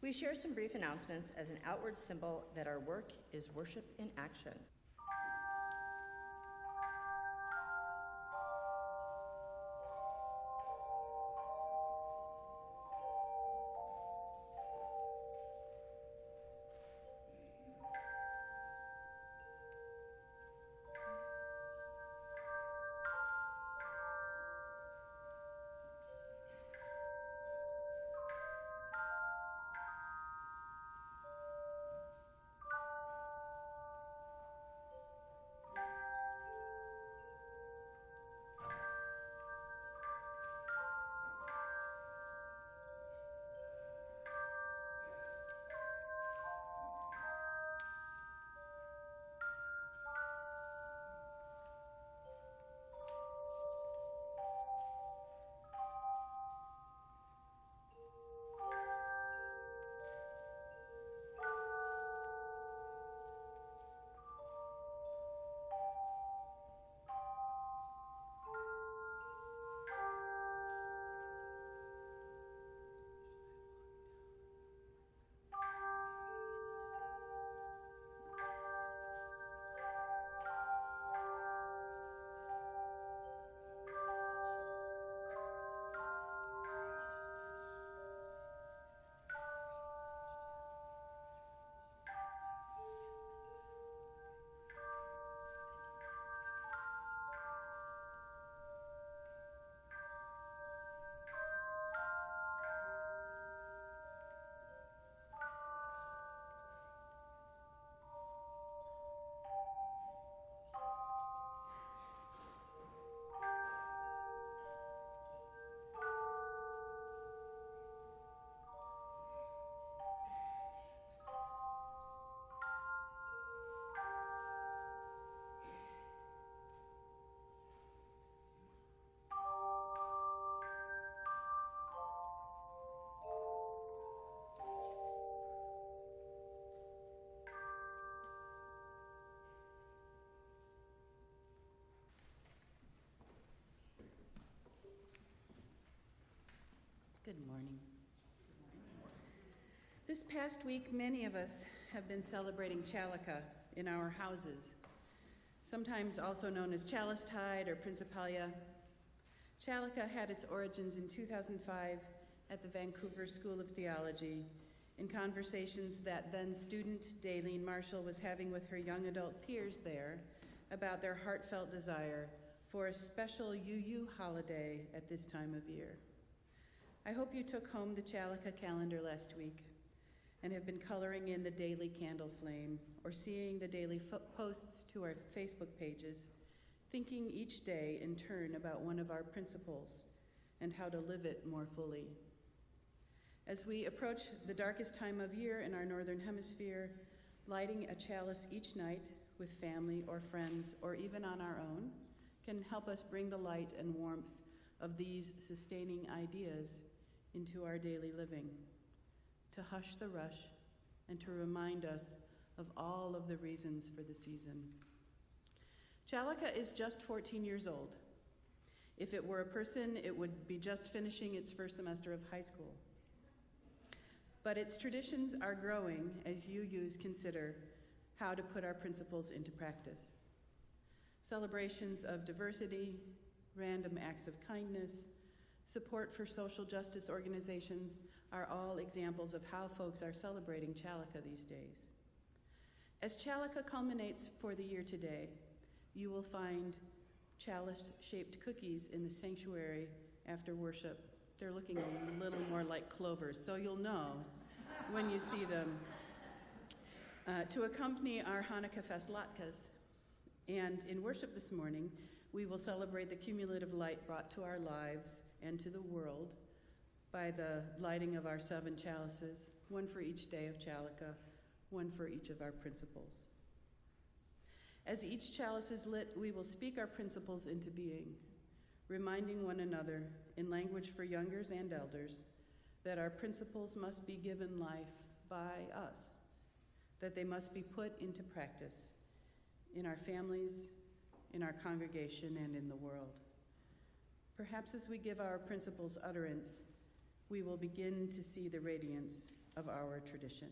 We share some brief announcements as an outward symbol that our work is worship in action. Good morning. This past week, many of us have been celebrating Chalica in our houses, sometimes also known as Chalicetide or Principalia. Chalica had its origins in 2005 at the Vancouver School of Theology in conversations that then student Daylene Marshall was having with her young adult peers there about their heartfelt desire for a special UU holiday at this time of year. I hope you took home the Chalica calendar last week and have been coloring in the daily candle flame or seeing the daily posts to our Facebook pages, thinking each day in turn about one of our principles and how to live it more fully. As we approach the darkest time of year in our northern hemisphere, lighting a chalice each night with family or friends or even on our own can help us bring the light and warmth of these sustaining ideas into our daily living, to hush the rush and to remind us of all of the reasons for the season. Chalica is just 14 years old. If it were a person, it would be just finishing its first semester of high school. But its traditions are growing as UUs consider how to put our principles into practice. Celebrations of diversity, random acts of kindness, support for social justice organizations are all examples of how folks are celebrating Chalica these days. As Chalica culminates for the year today, you will find chalice-shaped cookies in the sanctuary after worship. They're looking a little more like clovers, so you'll know when you see them. To accompany our Hanukkah fest latkes. And in worship this morning, we will celebrate the cumulative light brought to our lives and to the world by the lighting of our 7 chalices, one for each day of Chalica, one for each of our principles. As each chalice is lit, we will speak our principles into being, reminding one another in language for youngers and elders that our principles must be given life by us, that they must be put into practice in our families, in our congregation, and in the world. Perhaps as we give our principles utterance, we will begin to see the radiance of our tradition.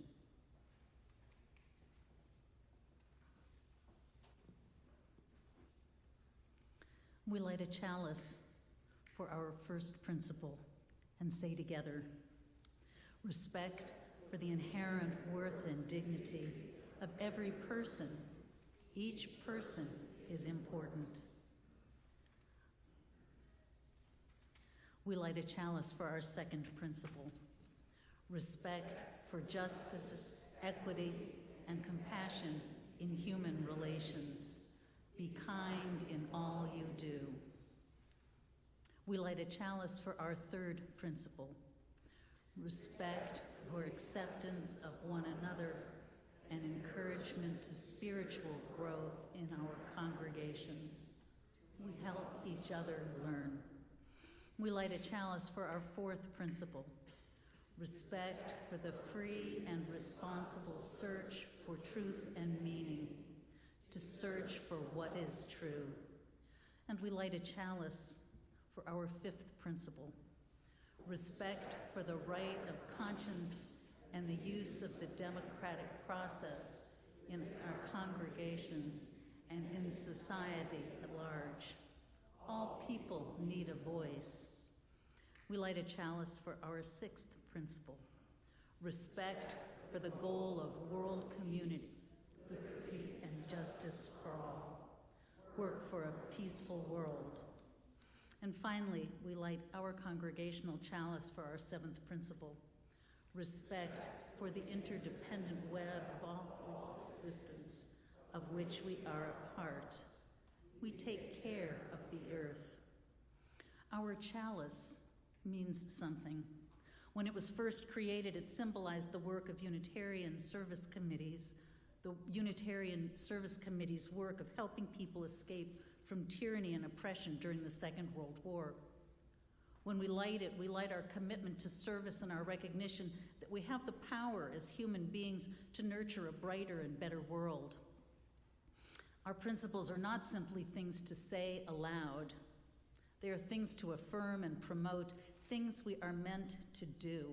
We light a chalice for our first principle and say together, respect for the inherent worth and dignity of every person. Each person is important. We light a chalice for our second principle, respect for justice, equity, and compassion in human relations. Be kind in all you do. We light a chalice for our third principle, respect for acceptance of one another and encouragement to spiritual growth in our congregations. We help each other learn. We light a chalice for our fourth principle, respect for the free and responsible search for truth and meaning, to search for what is true. And we light a chalice for our fifth principle, respect for the right of conscience and the use of the democratic process in our congregations and in society at large. All people need a voice. We light a chalice for our sixth principle, respect for the goal of world community with peace and justice for all. Work for a peaceful world. And finally, we light our congregational chalice for our seventh principle, respect for the interdependent web of all existence of which we are a part. We take care of the earth. Our chalice means something. When it was first created, it symbolized the work of Unitarian service committees, the Unitarian Service Committee's work of helping people escape from tyranny and oppression during the Second World War. When we light it, we light our commitment to service and our recognition that we have the power as human beings to nurture a brighter and better world. Our principles are not simply things to say aloud. They are things to affirm and promote, things we are meant to do.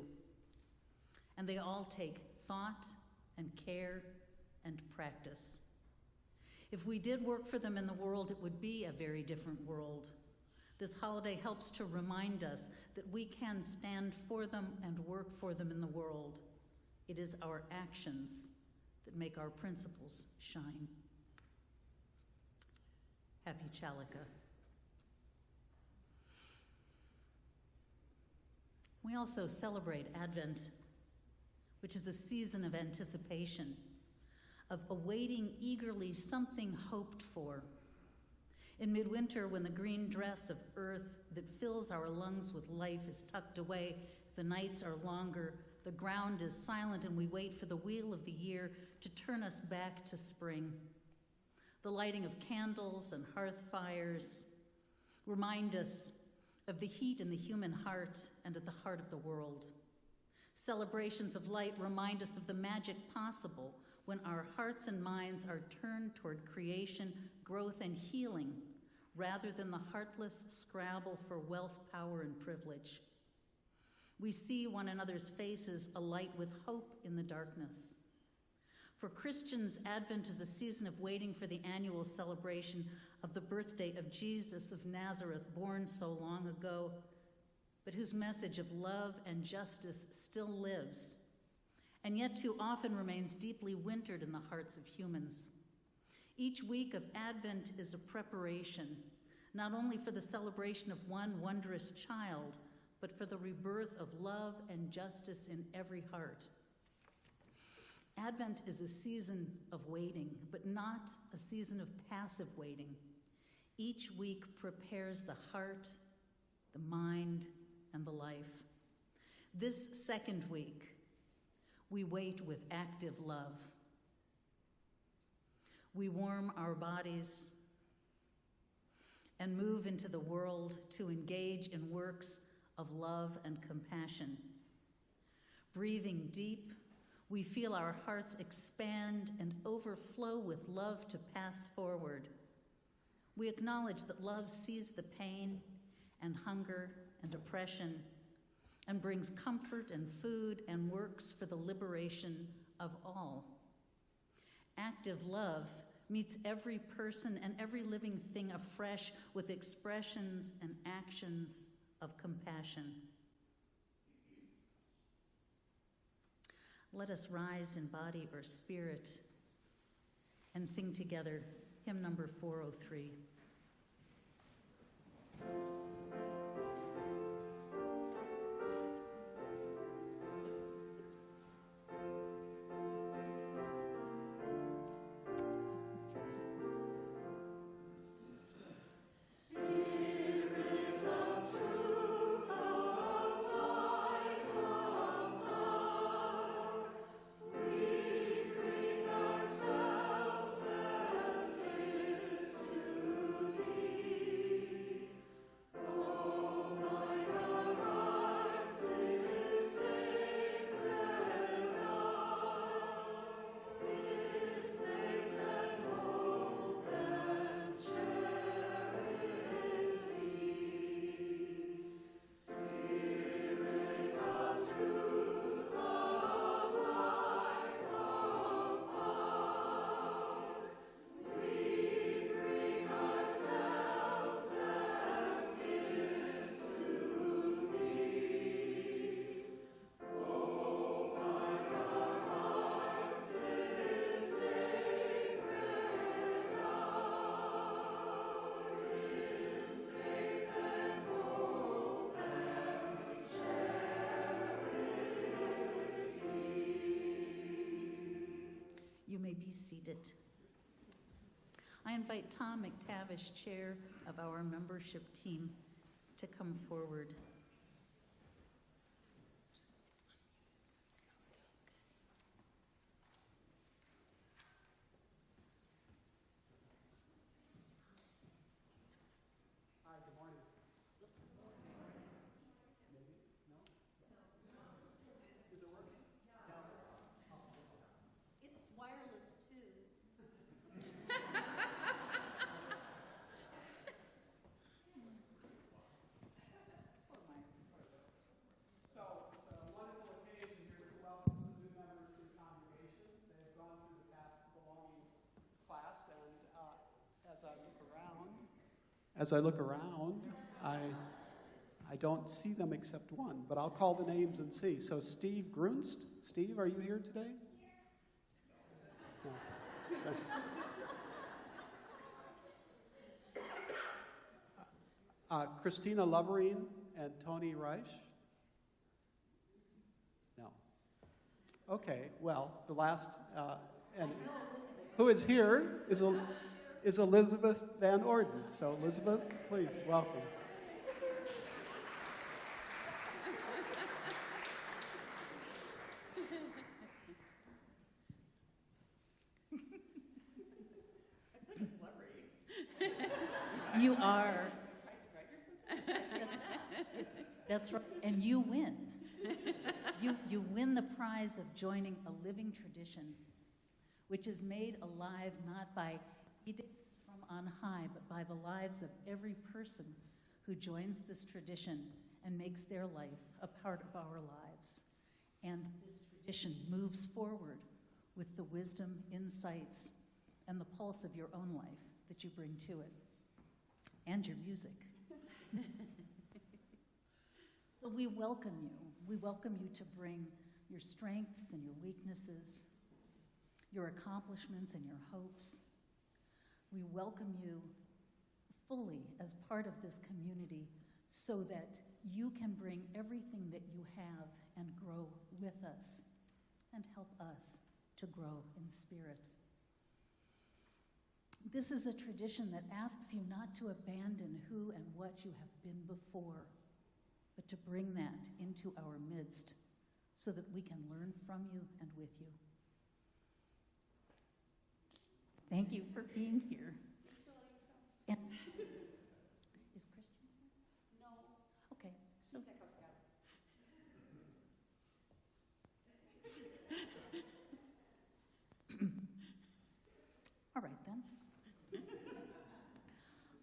And they all take thought and care and practice. If we did work for them in the world, it would be a very different world. This holiday helps to remind us that we can stand for them and work for them in the world. It is our actions that make our principles shine. Happy Chalica. We also celebrate Advent, which is a season of anticipation, of awaiting eagerly something hoped for. In midwinter, when the green dress of earth that fills our lungs with life is tucked away, the nights are longer, the ground is silent, and we wait for the wheel of the year to turn us back to spring. The lighting of candles and hearth fires remind us of the heat in the human heart and at the heart of the world. Celebrations of light remind us of the magic possible when our hearts and minds are turned toward creation, growth, and healing, rather than the heartless scrabble for wealth, power, and privilege. We see one another's faces alight with hope in the darkness. For Christians, Advent is a season of waiting for the annual celebration of the birthday of Jesus of Nazareth, born so long ago, but whose message of love and justice still lives, and yet too often remains deeply wintered in the hearts of humans. Each week of Advent is a preparation, not only for the celebration of one wondrous child, but for the rebirth of love and justice in every heart. Advent is a season of waiting, but not a season of passive waiting. Each week prepares the heart, the mind, and the life. This second week, we wait with active love. We warm our bodies and move into the world to engage in works of love and compassion. Breathing deep, we feel our hearts expand and overflow with love to pass forward. We acknowledge that love sees the pain and hunger and oppression and brings comfort and food and works for the liberation of all. Active love meets every person and every living thing afresh with expressions and actions of compassion. Let us rise in body or spirit and sing together hymn number 403. You may be seated. I invite Tom McTavish, chair of our membership team, to come forward. Hi, good morning. Maybe? No? Is it working? It's wireless too. So it's a wonderful occasion here to welcome some new members to the congregation. They've gone through the past belonging class, and as I look around, I don't see them except one, but I'll call the names and see. So Steve Grunst. Steve, are you here today? No. Thanks. Christina Loverine and Tony Reich. No. Okay, well, the last, and who is here is Elizabeth Van Orden. So Elizabeth, please, welcome. You are. That's right, and you win. You win the prize of joining a living tradition, which is made alive not by edicts from on high, but by the lives of every person who joins this tradition and makes their life a part of our lives. And this tradition moves forward with the wisdom, insights, and the pulse of your own life that you bring to it, and your music. So we welcome you. We welcome you to bring your strengths and your weaknesses, your accomplishments and your hopes. We welcome you fully as part of this community so that you can bring everything that you have and grow with us and help us to grow in spirit. This is a tradition that asks you not to abandon who and what you have been before, but to bring that into our midst so that we can learn from you and with you. Thank you for being here. And is Christian here? No. Okay. So he's at Cub Scouts. All right then.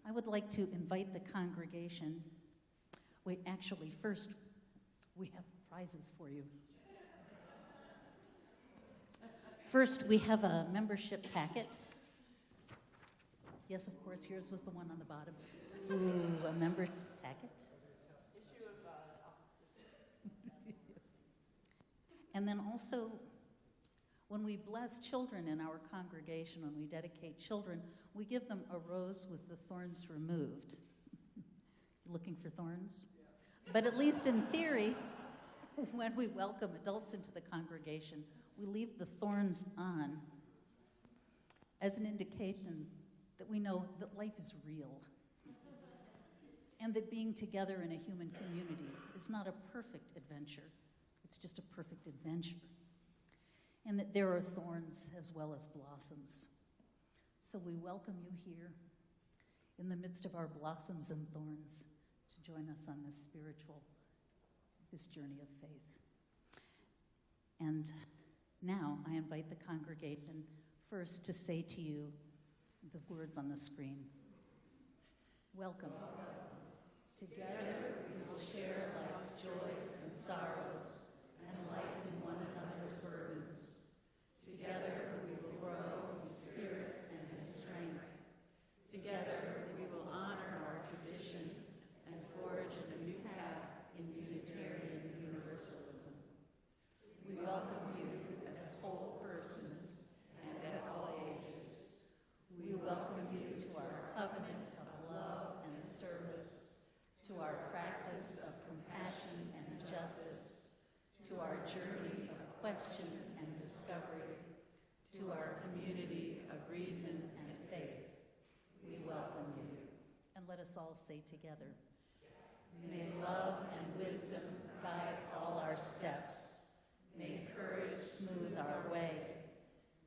I would like to invite the congregation. Wait, actually, first, We have prizes for you. First, we have a membership packet. Yes, of course, yours was the one on the bottom. Ooh, a membership packet. And then also, when we bless children in our congregation, when we dedicate children, we give them a rose with the thorns removed. Looking for thorns? But at least in theory, when we welcome adults into the congregation, we leave the thorns on as an indication that we know that life is real and that being together in a human community is not a perfect adventure. It's just a perfect adventure. And that there are thorns as well as blossoms. So we welcome you here in the midst of our blossoms and thorns to join us on this journey of faith. And now I invite the congregation first to say to you the words on the screen. Welcome. Together we will share life's joys and sorrows and lighten one another's burdens. Together we will grow in spirit and in strength. Together we will honor our tradition and forge a new path in Unitarian Universalism. We welcome you as whole persons and at all ages. We welcome you to our covenant of love and service, to our practice of compassion and justice, to our journey of question and discovery, to our community of reason and faith. We welcome you. And let us all say together, may love and wisdom guide all our steps. May courage smooth our way.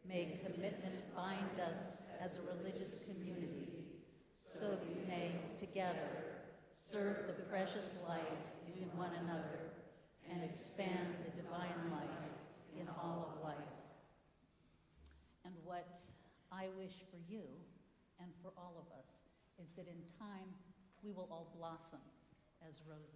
May commitment bind us as a religious community, so that we may together serve the precious light in one another and expand the divine light in all of life. And what I wish for you and for all of us is that in time we will all blossom as roses.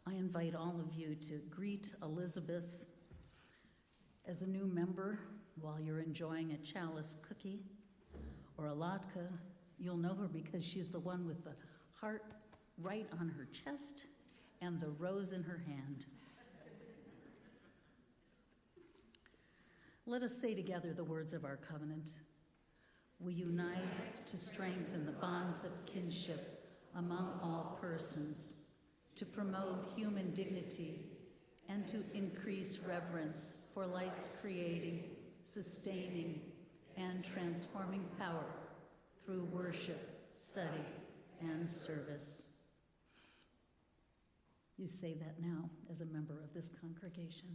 I invite all of you to greet Elizabeth as a new member while you're enjoying a chalice cookie or a latke. You'll know her because she's the one with the heart right on her chest and the rose in her hand. Let us say together the words of our covenant. We unite to strengthen the bonds of kinship among all persons, to promote human dignity, and to increase reverence for life's creating, sustaining, and transforming power through worship, study, and service. You say that now as a member of this congregation.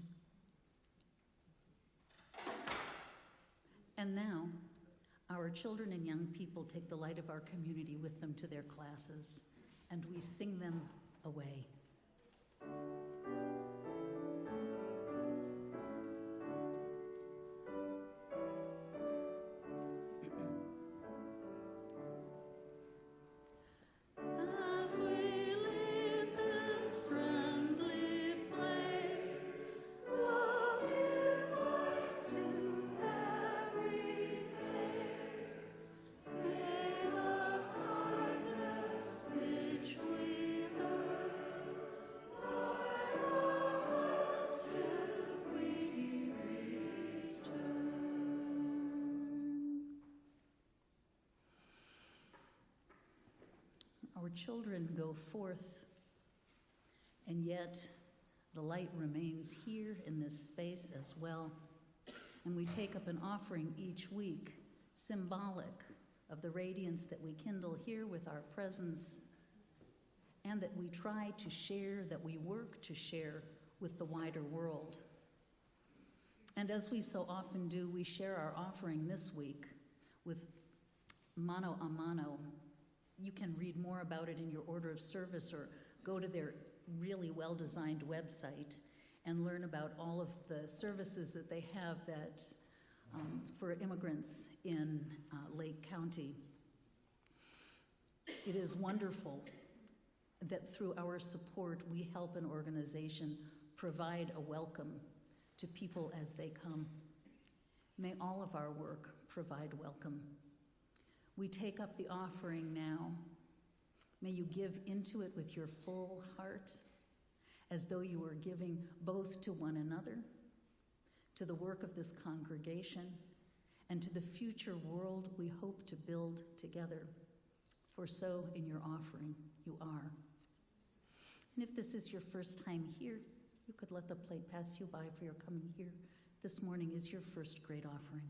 And now, our children and young people take the light of our community with them to their classes, and we sing them away. As we leave this friendly place, love give light to every face. May the kindness which we heard light children go forth, and yet the light remains here in this space as well. And we take up an offering each week, symbolic of the radiance that we kindle here with our presence, and that we try to share, that we work to share with the wider world. And as we so often do, we share our offering this week with mano a mano. You can read more about it in your order of service or go to their really well-designed website and learn about all of the services that they have that for immigrants in Lake County. It is wonderful that through our support, we help an organization provide a welcome to people as they come. May all of our work provide welcome. We take up the offering now. May you give into it with your full heart, as though you were giving both to one another, to the work of this congregation, and to the future world we hope to build together. For so in your offering you are. And if this is your first time here, you could let the plate pass you by for your coming here. This morning is your first great offering.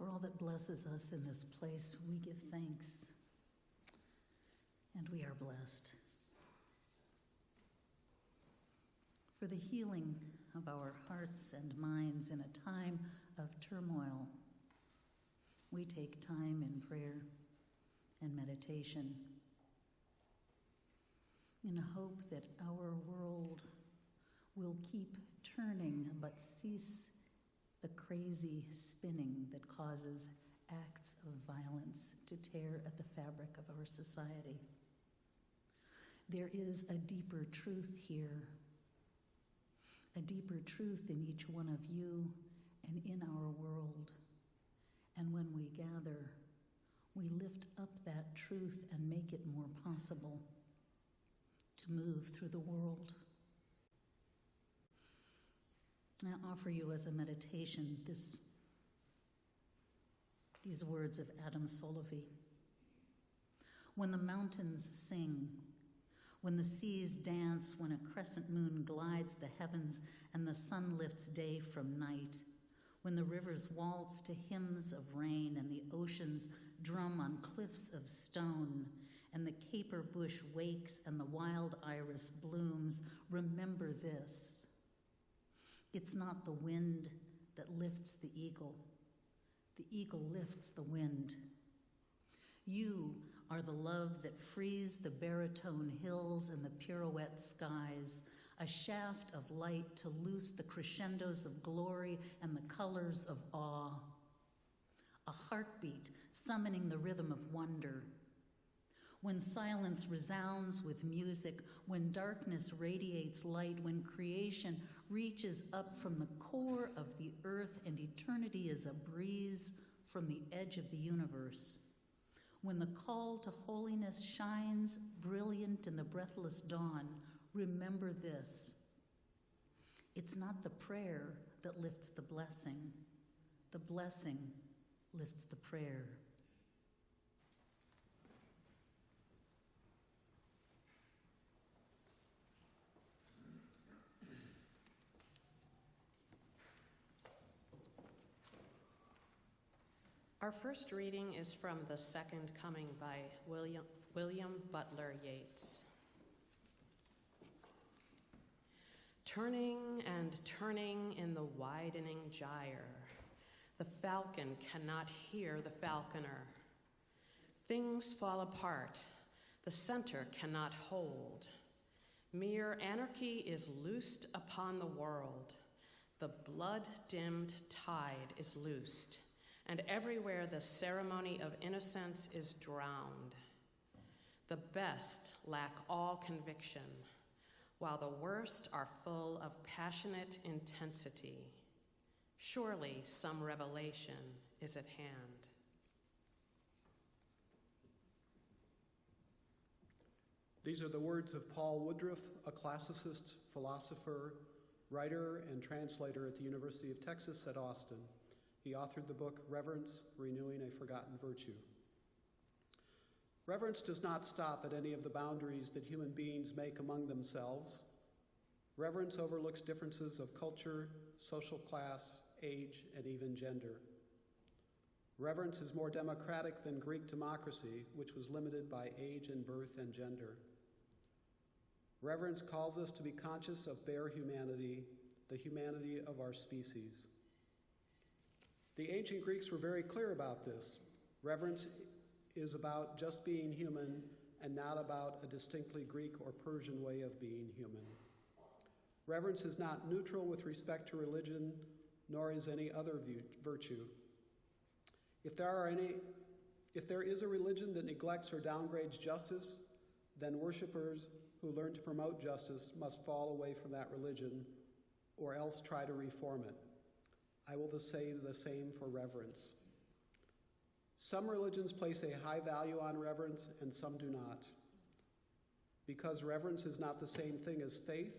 For all that blesses us in this place, we give thanks, and we are blessed. For the healing of our hearts and minds in a time of turmoil, we take time in prayer and meditation in hope that our world will keep turning but cease the crazy spinning that causes acts of violence to tear at the fabric of our society. There is a deeper truth here, a deeper truth in each one of you and in our world. And when we gather, we lift up that truth and make it more possible to move through the world. I offer you as a meditation these words of Adam Solovey. When the mountains sing, when the seas dance, when a crescent moon glides the heavens and the sun lifts day from night, when the rivers waltz to hymns of rain and the oceans drum on cliffs of stone, and the caper bush wakes and the wild iris blooms, remember this. It's not the wind that lifts the eagle lifts the wind. You are the love that frees the baritone hills and the pirouette skies, a shaft of light to loose the crescendos of glory and the colors of awe, a heartbeat summoning the rhythm of wonder. When silence resounds with music, when darkness radiates light, when creation reaches up from the core of the earth and eternity is a breeze from the edge of the universe, when the call to holiness shines brilliant in the breathless dawn, remember this. It's not the prayer that lifts the blessing lifts the prayer. Our first reading is from The Second Coming by William Butler Yeats. Turning and turning in the widening gyre, the falcon cannot hear the falconer. Things fall apart, the center cannot hold. Mere anarchy is loosed upon the world. The blood-dimmed tide is loosed, and everywhere the ceremony of innocence is drowned. The best lack all conviction, while the worst are full of passionate intensity. Surely some revelation is at hand. These are the words of Paul Woodruff, a classicist, philosopher, writer, and translator at the University of Texas at Austin. He authored the book, Reverence, Renewing a Forgotten Virtue. Reverence does not stop at any of the boundaries that human beings make among themselves. Reverence overlooks differences of culture, social class, age, and even gender. Reverence is more democratic than Greek democracy, which was limited by age and birth and gender. Reverence calls us to be conscious of bare humanity, the humanity of our species. The ancient Greeks were very clear about this. Reverence is about just being human and not about a distinctly Greek or Persian way of being human. Reverence is not neutral with respect to religion, nor is any other virtue. If there is a religion that neglects or downgrades justice, then worshipers who learn to promote justice must fall away from that religion or else try to reform it. I will say the same for reverence. Some religions place a high value on reverence and some do not. Because reverence is not the same thing as faith,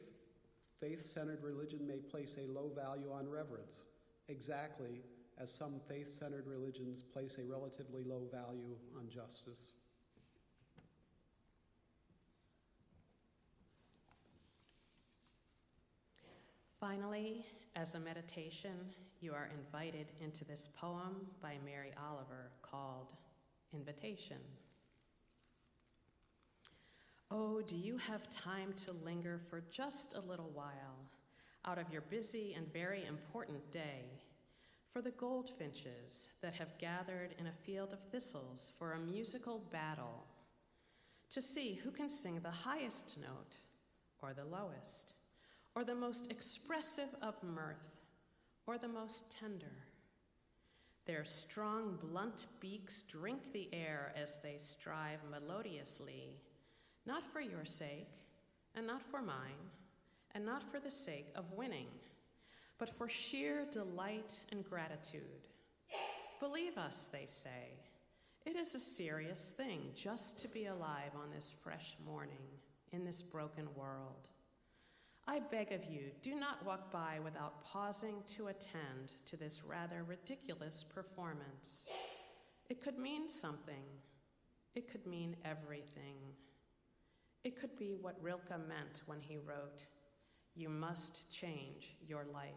faith-centered religion may place a low value on reverence, exactly as some faith-centered religions place a relatively low value on justice. Finally, As a meditation, you are invited into this poem by Mary Oliver called Invitation. Oh, do you have time to linger for just a little while out of your busy and very important day for the goldfinches that have gathered in a field of thistles for a musical battle to see who can sing the highest note or the lowest, or the most expressive of mirth, or the most tender? Their strong, blunt beaks drink the air as they strive melodiously, not for your sake, and not for mine, and not for the sake of winning, but for sheer delight and gratitude. Believe us, they say. It is a serious thing just to be alive on this fresh morning in this broken world. I beg of you, do not walk by without pausing to attend to this rather ridiculous performance. It could mean something. It could mean everything. It could be what Rilke meant when he wrote, "You must change your life."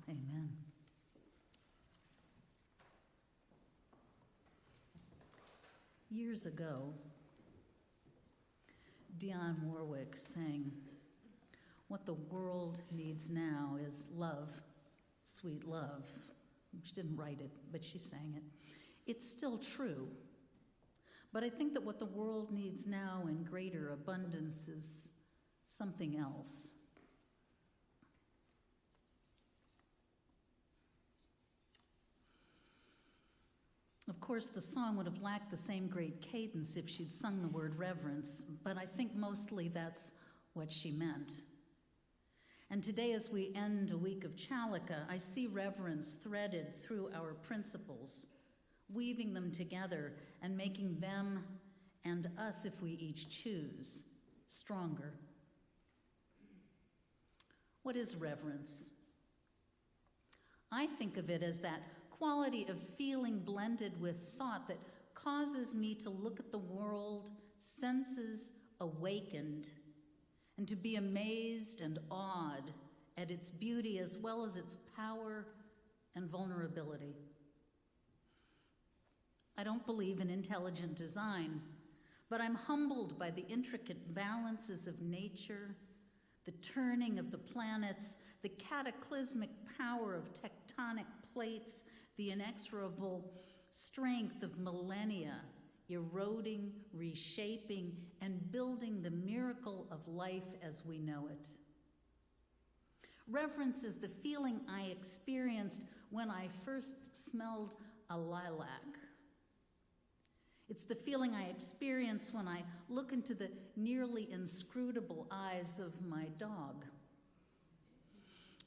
Amen. Years ago, Dionne Warwick sang, "What the world needs now is love, sweet love." She didn't write it, but she sang it. It's still true, but I think that what the world needs now in greater abundance is something else. Of course, the song would have lacked the same great cadence if she'd sung the word reverence, but I think mostly that's what she meant. And today, as we end a week of Chalica, I see reverence threaded through our principles, weaving them together and making them and us, if we each choose, stronger. What is reverence? I think of it as that quality of feeling blended with thought that causes me to look at the world, senses awakened, and to be amazed and awed at its beauty as well as its power and vulnerability. I don't believe in intelligent design, but I'm humbled by the intricate balances of nature, the turning of the planets, the cataclysmic power of tectonic plates, the inexorable strength of millennia, eroding, reshaping, and building the miracle of life as we know it. Reverence is the feeling I experienced when I first smelled a lilac. It's the feeling I experience when I look into the nearly inscrutable eyes of my dog.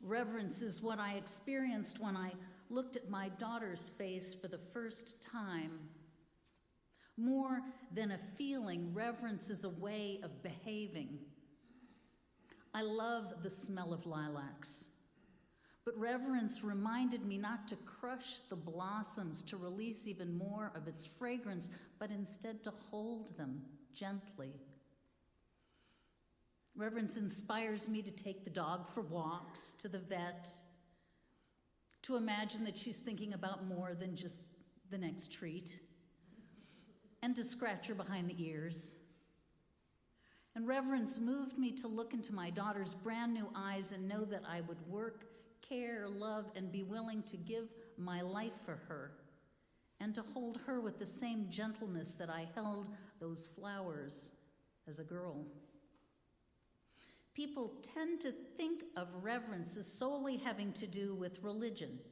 Reverence is what I experienced when I looked at my daughter's face for the first time. More than a feeling, reverence is a way of behaving. I love the smell of lilacs, but reverence reminded me not to crush the blossoms to release even more of its fragrance, but instead to hold them gently. Reverence inspires me to take the dog for walks, to the vet, to imagine that she's thinking about more than just the next treat, and to scratch her behind the ears. And reverence moved me to look into my daughter's brand new eyes and know that I would work, care, love, and be willing to give my life for her, and to hold her with the same gentleness that I held those flowers as a girl. People tend to think of reverence as solely having to do with religion,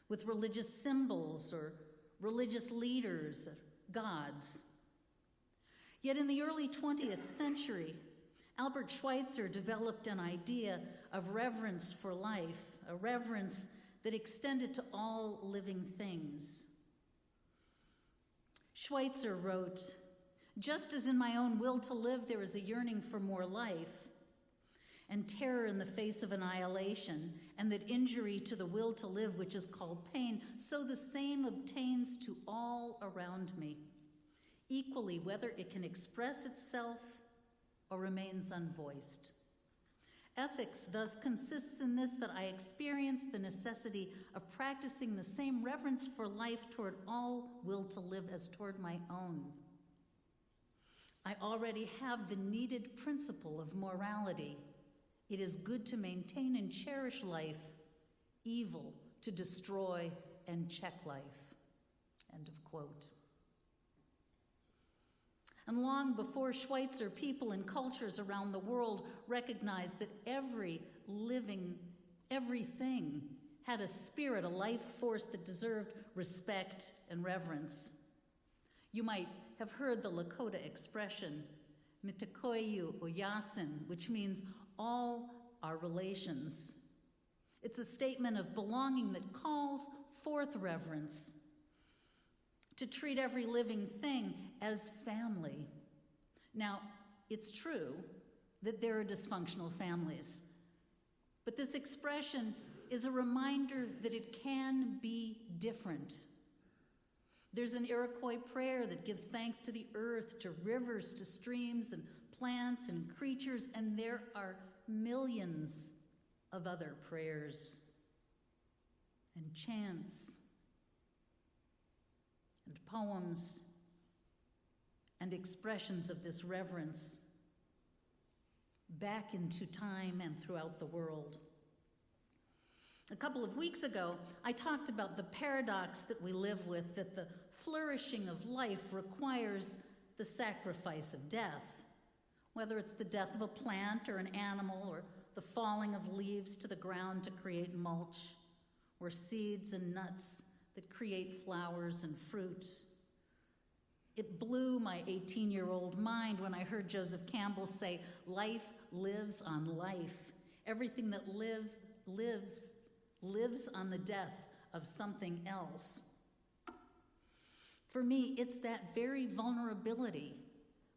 with religious symbols or religious leaders, gods. Yet in the early 20th century, Albert Schweitzer developed an idea of reverence for life, a reverence that extended to all living things. Schweitzer wrote, "Just as in my own will to live there is a yearning for more life, and terror in the face of annihilation, and that injury to the will to live, which is called pain, so the same obtains to all around me, equally whether it can express itself or remains unvoiced. Ethics thus consists in this, that I experience the necessity of practicing the same reverence for life toward all will to live as toward my own. I already have the needed principle of morality. It is good to maintain and cherish life, evil to destroy and check life." End of quote. And long before Schweitzer, people and cultures around the world recognized that everything had a spirit, a life force that deserved respect and reverence. You might have heard the Lakota expression, "Mitakoyu Oyasin," which means all our relations. It's a statement of belonging that calls forth reverence, to treat every living thing as family. Now, it's true that there are dysfunctional families, but this expression is a reminder that it can be different. There's an Iroquois prayer that gives thanks to the earth, to rivers, to streams, and plants and creatures, and there are millions of other prayers. and chants and poems and expressions of this reverence back into time and throughout the world. A couple of weeks ago, I talked about the paradox that we live with, that the flourishing of life requires the sacrifice of death, whether it's the death of a plant or an animal, or the falling of leaves to the ground to create mulch, or seeds and nuts that create flowers and fruit. It blew my 18-year-old mind when I heard Joseph Campbell say, "Life lives on life. Everything that lives on the death of something else." For me, it's that very vulnerability,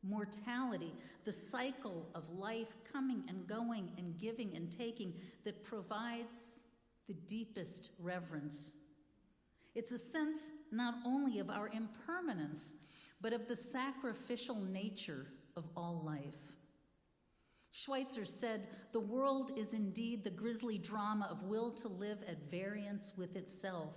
mortality, the cycle of life coming and going and giving and taking that provides the deepest reverence. It's a sense not only of our impermanence, but of the sacrificial nature of all life. Schweitzer said, "The world is indeed the grisly drama of will to live at variance with itself.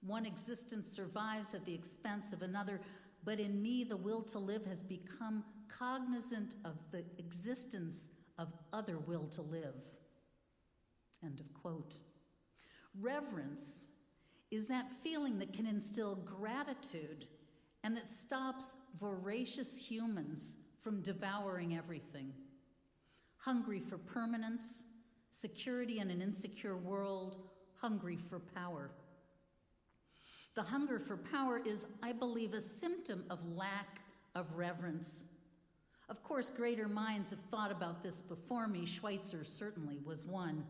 One existence survives at the expense of another, but in me the will to live has become cognizant of the existence of other will to live." End of quote. Reverence is that feeling that can instill gratitude and that stops voracious humans from devouring everything. Hungry for permanence, security in an insecure world, hungry for power. The hunger for power is, I believe, a symptom of lack of reverence. Of course, greater minds have thought about this before me. Schweitzer certainly was one.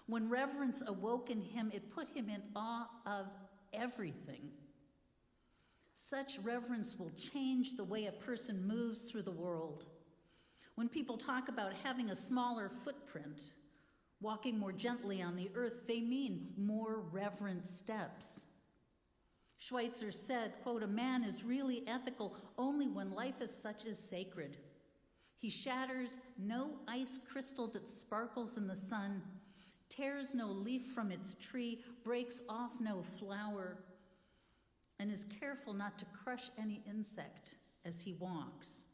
When reverence awoke in him, it put him in awe of everything. Such reverence will change the way a person moves through the world. When people talk about having a smaller footprint, walking more gently on the earth, they mean more reverent steps. Schweitzer said, quote, "A man is really ethical only when life as such is sacred. He shatters no ice crystal that sparkles in the sun, tears no leaf from its tree, breaks off no flower, and is careful not to crush any insect as he walks."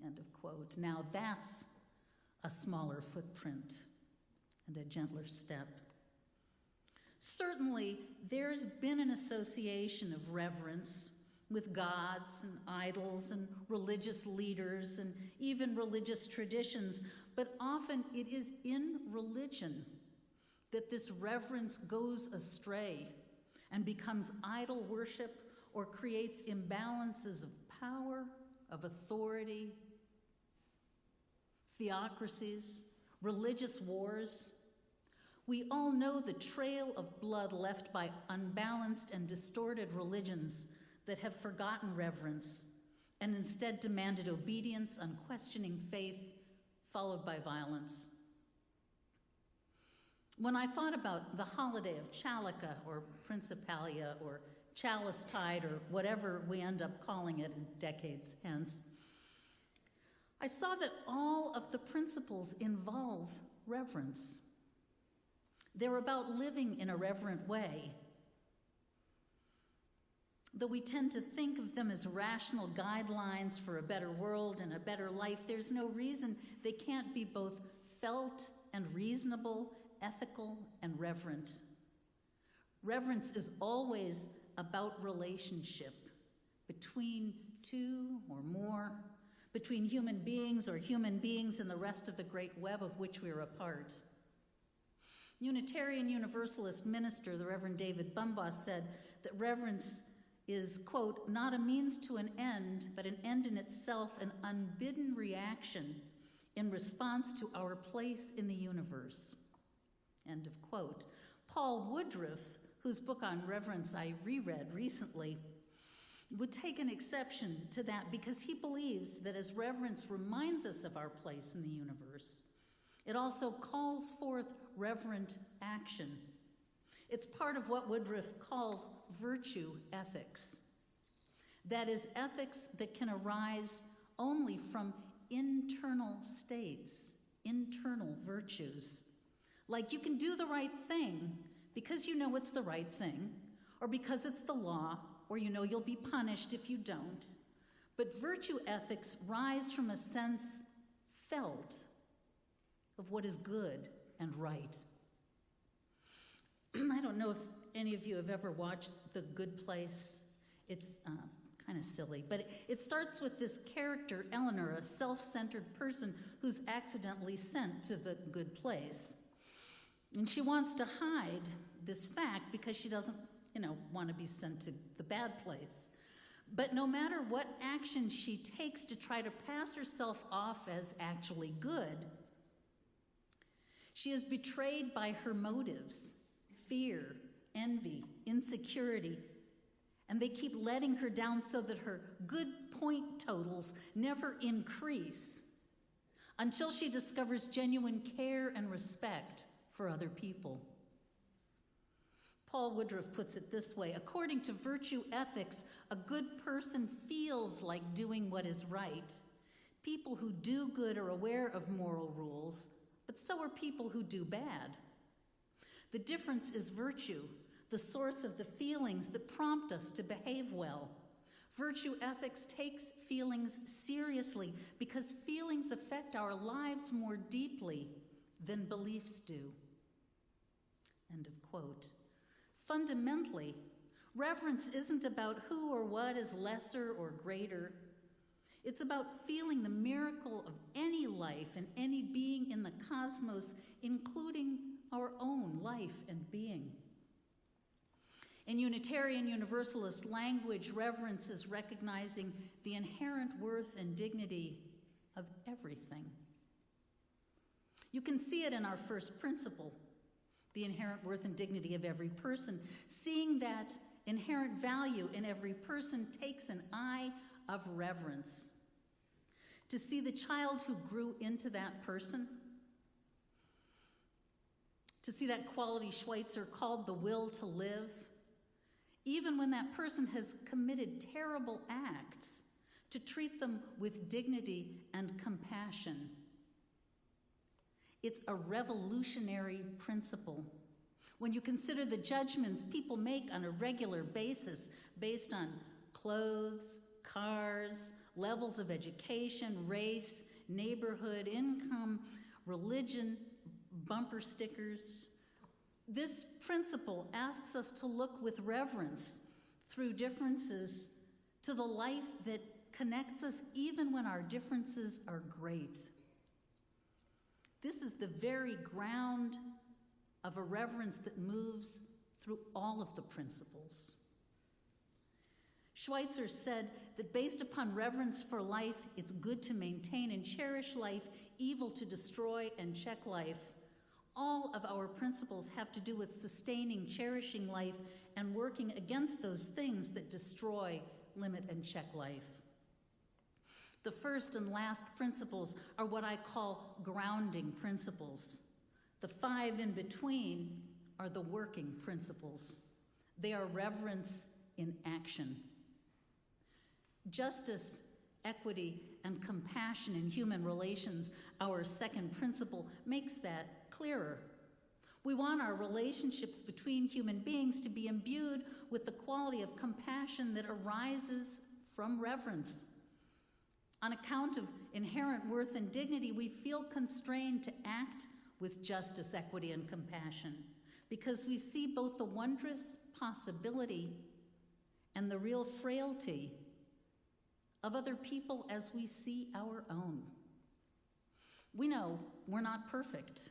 End of quote. Now that's a smaller footprint and a gentler step. Certainly, there's been an association of reverence with gods and idols and religious leaders and even religious traditions, but often it is in religion that this reverence goes astray and becomes idol worship or creates imbalances of power, of authority, theocracies, religious wars. We all know the trail of blood left by unbalanced and distorted religions that have forgotten reverence and instead demanded obedience, unquestioning faith, followed by violence. When I thought about the holiday of Chalica or Principalia or Chalicetide or whatever we end up calling it in decades hence, I saw that all of the principles involve reverence. They're about living in a reverent way. Though we tend to think of them as rational guidelines for a better world and a better life, there's no reason they can't be both felt and reasonable, ethical and reverent. Reverence is always about relationship between two or more, between human beings or human beings and the rest of the great web of which we are a part. Unitarian Universalist minister, the Reverend David Bumbaugh, said that reverence is, quote, "not a means to an end, but an end in itself, an unbidden reaction in response to our place in the universe." End of quote. Paul Woodruff, whose book on reverence I reread recently, would take an exception to that because he believes that as reverence reminds us of our place in the universe, it also calls forth reverent action. It's part of what Woodruff calls virtue ethics. That is, ethics that can arise only from internal states, internal virtues. Like you can do the right thing because you know it's the right thing, or because it's the law, or you know you'll be punished if you don't. But virtue ethics rise from a sense felt of what is good and right. I don't know if any of you have ever watched The Good Place. It's kind of silly, but it starts with this character, Eleanor, a self-centered person who's accidentally sent to the good place. And she wants to hide this fact because she doesn't, want to be sent to the bad place. But no matter what action she takes to try to pass herself off as actually good, she is betrayed by her motives, fear, envy, insecurity, and they keep letting her down so that her good point totals never increase until she discovers genuine care and respect for other people. Paul Woodruff puts it this way: according to virtue ethics, a good person feels like doing what is right. People who do good are aware of moral rules, but so are people who do bad. The difference is virtue, the source of the feelings that prompt us to behave well. Virtue ethics takes feelings seriously because feelings affect our lives more deeply than beliefs do. End of quote. Fundamentally, reverence isn't about who or what is lesser or greater. It's about feeling the miracle of any life and any being in the cosmos, including our own life and being. In Unitarian Universalist language, reverence is recognizing the inherent worth and dignity of everything. You can see it in our first principle, the inherent worth and dignity of every person. Seeing that inherent value in every person takes an eye of reverence. To see the child who grew into that person, to see that quality Schweitzer called the will to live, even when that person has committed terrible acts, to treat them with dignity and compassion. It's a revolutionary principle. When you consider the judgments people make on a regular basis based on clothes, cars, levels of education, race, neighborhood, income, religion, bumper stickers, this principle asks us to look with reverence through differences to the life that connects us even when our differences are great. This is the very ground of a reverence that moves through all of the principles. Schweitzer said that based upon reverence for life, it's good to maintain and cherish life, evil to destroy and check life. All of our principles have to do with sustaining, cherishing life, and working against those things that destroy, limit, and check life. The first and last principles are what I call grounding principles. The 5 in between are the working principles. They are reverence in action. Justice, equity, and compassion in human relations, our second principle, makes that clearer. We want our relationships between human beings to be imbued with the quality of compassion that arises from reverence. On account of inherent worth and dignity, we feel constrained to act with justice, equity, and compassion because we see both the wondrous possibility and the real frailty of other people as we see our own. We know we're not perfect,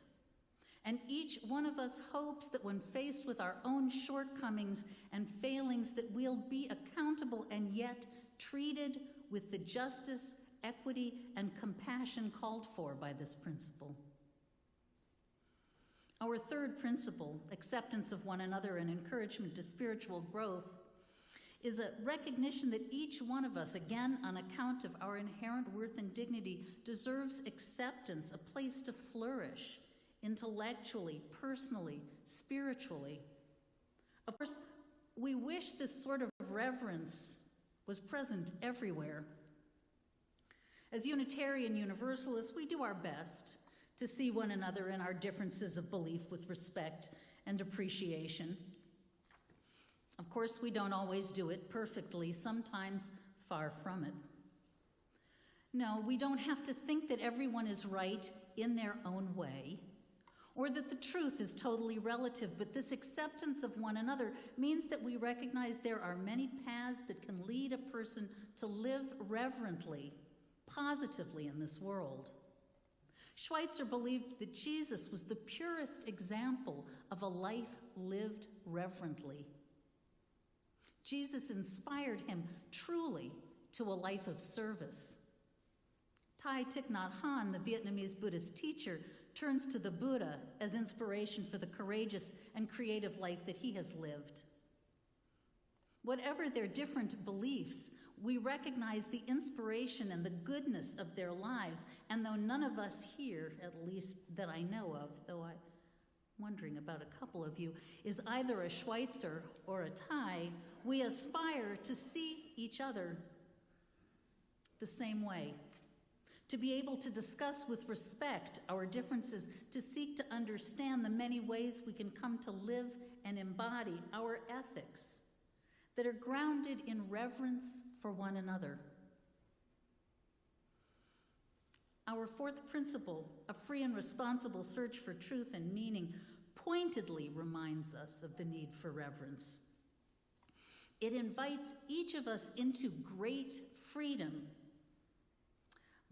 and each one of us hopes that when faced with our own shortcomings and failings that we'll be accountable and yet treated with the justice, equity, and compassion called for by this principle. Our third principle, acceptance of one another and encouragement to spiritual growth, is a recognition that each one of us, again on account of our inherent worth and dignity, deserves acceptance, a place to flourish intellectually, personally, spiritually. Of course, we wish this sort of reverence was present everywhere. As Unitarian Universalists, we do our best to see one another and our differences of belief with respect and appreciation. Of course, we don't always do it perfectly, sometimes far from it. No, we don't have to think that everyone is right in their own way, or that the truth is totally relative, but this acceptance of one another means that we recognize there are many paths that can lead a person to live reverently, positively in this world. Schweitzer believed that Jesus was the purest example of a life lived reverently. Jesus inspired him truly to a life of service. Thich Nhat Hanh, the Vietnamese Buddhist teacher, turns to the Buddha as inspiration for the courageous and creative life that he has lived. Whatever their different beliefs, we recognize the inspiration and the goodness of their lives, and though none of us here, at least that I know of, though I'm wondering about a couple of you, is either a Schweitzer or a Thai, we aspire to see each other the same way, to be able to discuss with respect our differences, to seek to understand the many ways we can come to live and embody our ethics that are grounded in reverence for one another. Our fourth principle, a free and responsible search for truth and meaning, pointedly reminds us of the need for reverence. It invites each of us into great freedom,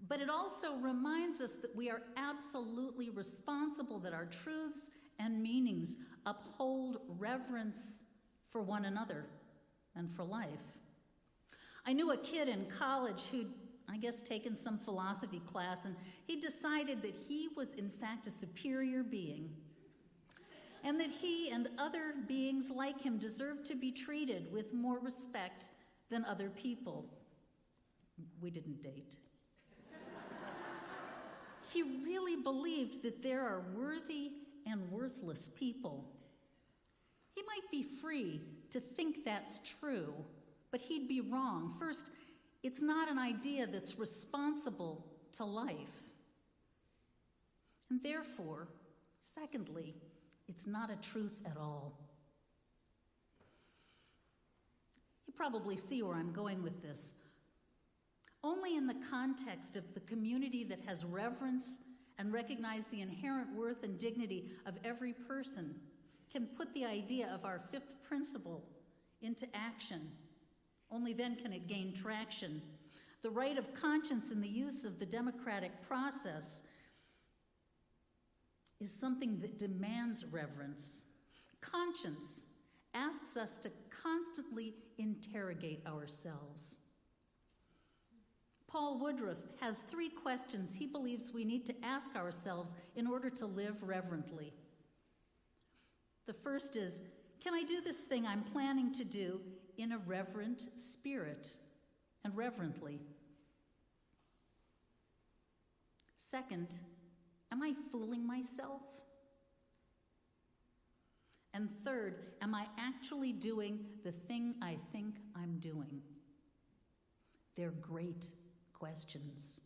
but it also reminds us that we are absolutely responsible, that our truths and meanings uphold reverence for one another and for life. I knew a kid in college who'd, I guess, taken some philosophy class, and he decided that he was, in fact, a superior being, and that he and other beings like him deserved to be treated with more respect than other people. We didn't date. He really believed that there are worthy and worthless people. He might be free to think that's true, but he'd be wrong. First, it's not an idea that's responsible to life. And therefore, secondly, it's not a truth at all. You probably see where I'm going with this. Only in the context of the community that has reverence and recognize the inherent worth and dignity of every person can put the idea of our fifth principle into action. Only then can it gain traction. The right of conscience and the use of the democratic process is something that demands reverence. Conscience asks us to constantly interrogate ourselves. Paul Woodruff has 3 questions he believes we need to ask ourselves in order to live reverently. The first is, can I do this thing I'm planning to do in a reverent spirit and reverently? Second, am I fooling myself? And third, am I actually doing the thing I think I'm doing? They're great questions.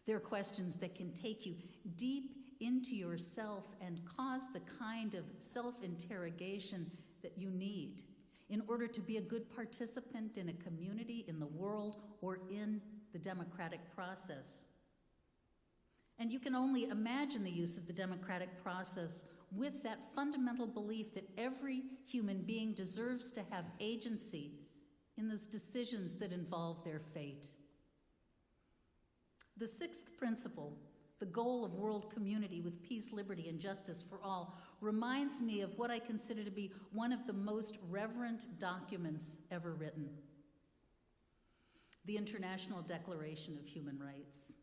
They're questions that can take you deep into yourself and cause the kind of self-interrogation that you need in order to be a good participant in a community, in the world, or in the democratic process. And you can only imagine the use of the democratic process with that fundamental belief that every human being deserves to have agency in those decisions that involve their fate. The 6th principle, the goal of world community with peace, liberty, and justice for all, reminds me of what I consider to be one of the most reverent documents ever written, the International Declaration of Human Rights.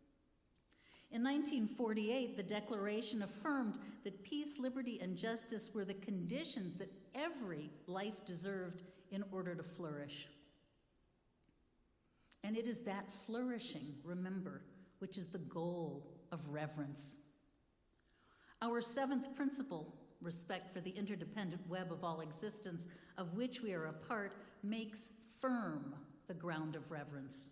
In 1948, the Declaration affirmed that peace, liberty, and justice were the conditions that every life deserved in order to flourish. And it is that flourishing, remember, which is the goal of reverence. Our 7th principle, respect for the interdependent web of all existence, of which we are a part, makes firm the ground of reverence.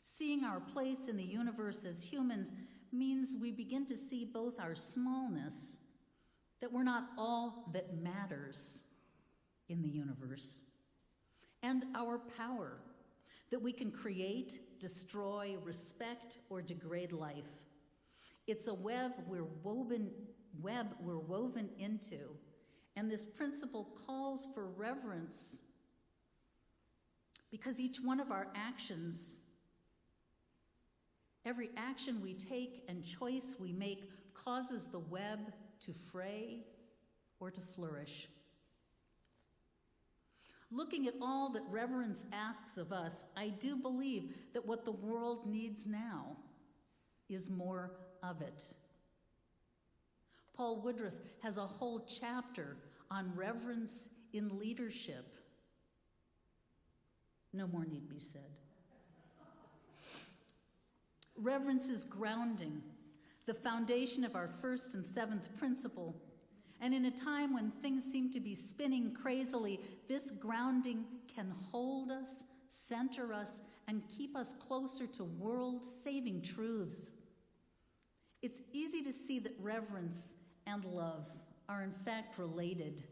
Seeing our place in the universe as humans means we begin to see both our smallness, that we're not all that matters in the universe, and our power, that we can create, destroy, respect, or degrade life. It's a web we're woven into, and this principle calls for reverence because each one of our actions, every action we take and choice we make causes the web to fray or to flourish. Looking at all that reverence asks of us, I do believe that what the world needs now is more of it. Paul Woodruff has a whole chapter on reverence in leadership. No more need be said. Reverence is grounding, the foundation of our first and seventh principle. And in a time when things seem to be spinning crazily, this grounding can hold us, center us, and keep us closer to world-saving truths. It's easy to see that reverence and love are in fact related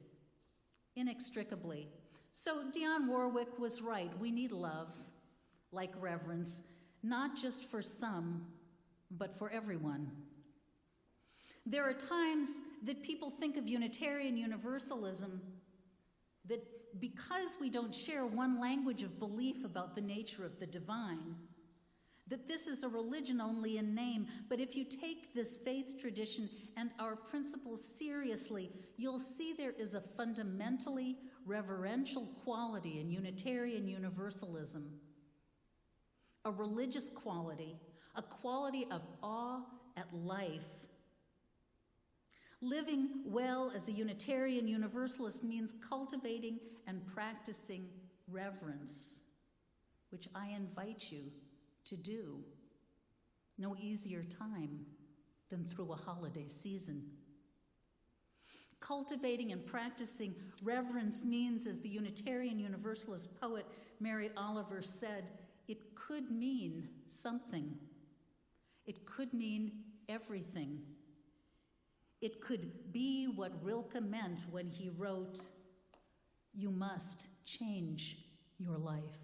inextricably. So Dionne Warwick was right. We need love, like reverence, not just for some, but for everyone. There are times that people think of Unitarian Universalism that because we don't share one language of belief about the nature of the divine, that this is a religion only in name. But if you take this faith tradition and our principles seriously, you'll see there is a fundamentally reverential quality in Unitarian Universalism, a religious quality, a quality of awe at life. Living well as a Unitarian Universalist means cultivating and practicing reverence, which I invite you to do. No easier time than through a holiday season. Cultivating and practicing reverence means, as the Unitarian Universalist poet Mary Oliver said, it could mean something. It could mean everything. It could be what Rilke meant when he wrote, "You must change your life."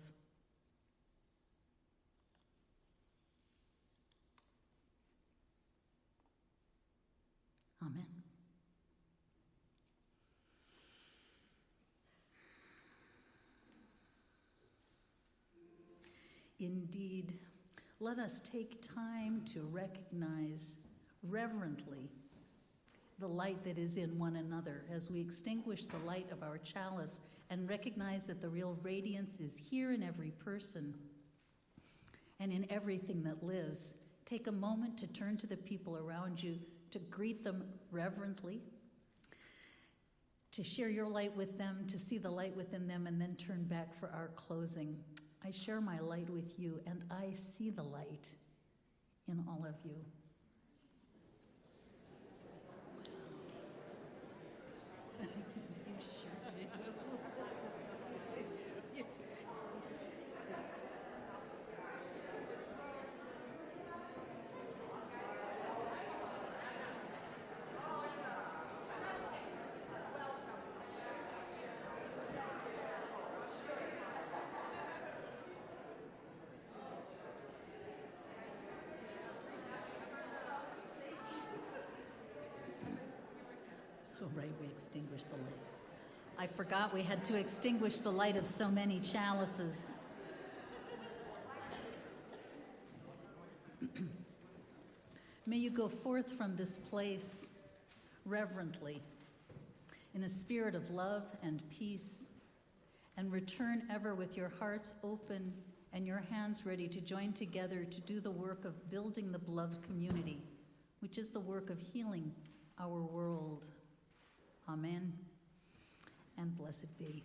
Amen. Indeed, let us take time to recognize reverently the light that is in one another as we extinguish the light of our chalice and recognize that the real radiance is here in every person and in everything that lives. Take a moment to turn to the people around you, to greet them reverently, to share your light with them, to see the light within them, and then turn back for our closing. I share my light with you, and I see the light in all of you. Oh, right, we extinguished the light. I forgot we had to extinguish the light of so many chalices. May you go forth from this place reverently, in a spirit of love and peace, and return ever with your hearts open and your hands ready to join together to do the work of building the beloved community, which is the work of healing our world. Amen, and blessed be.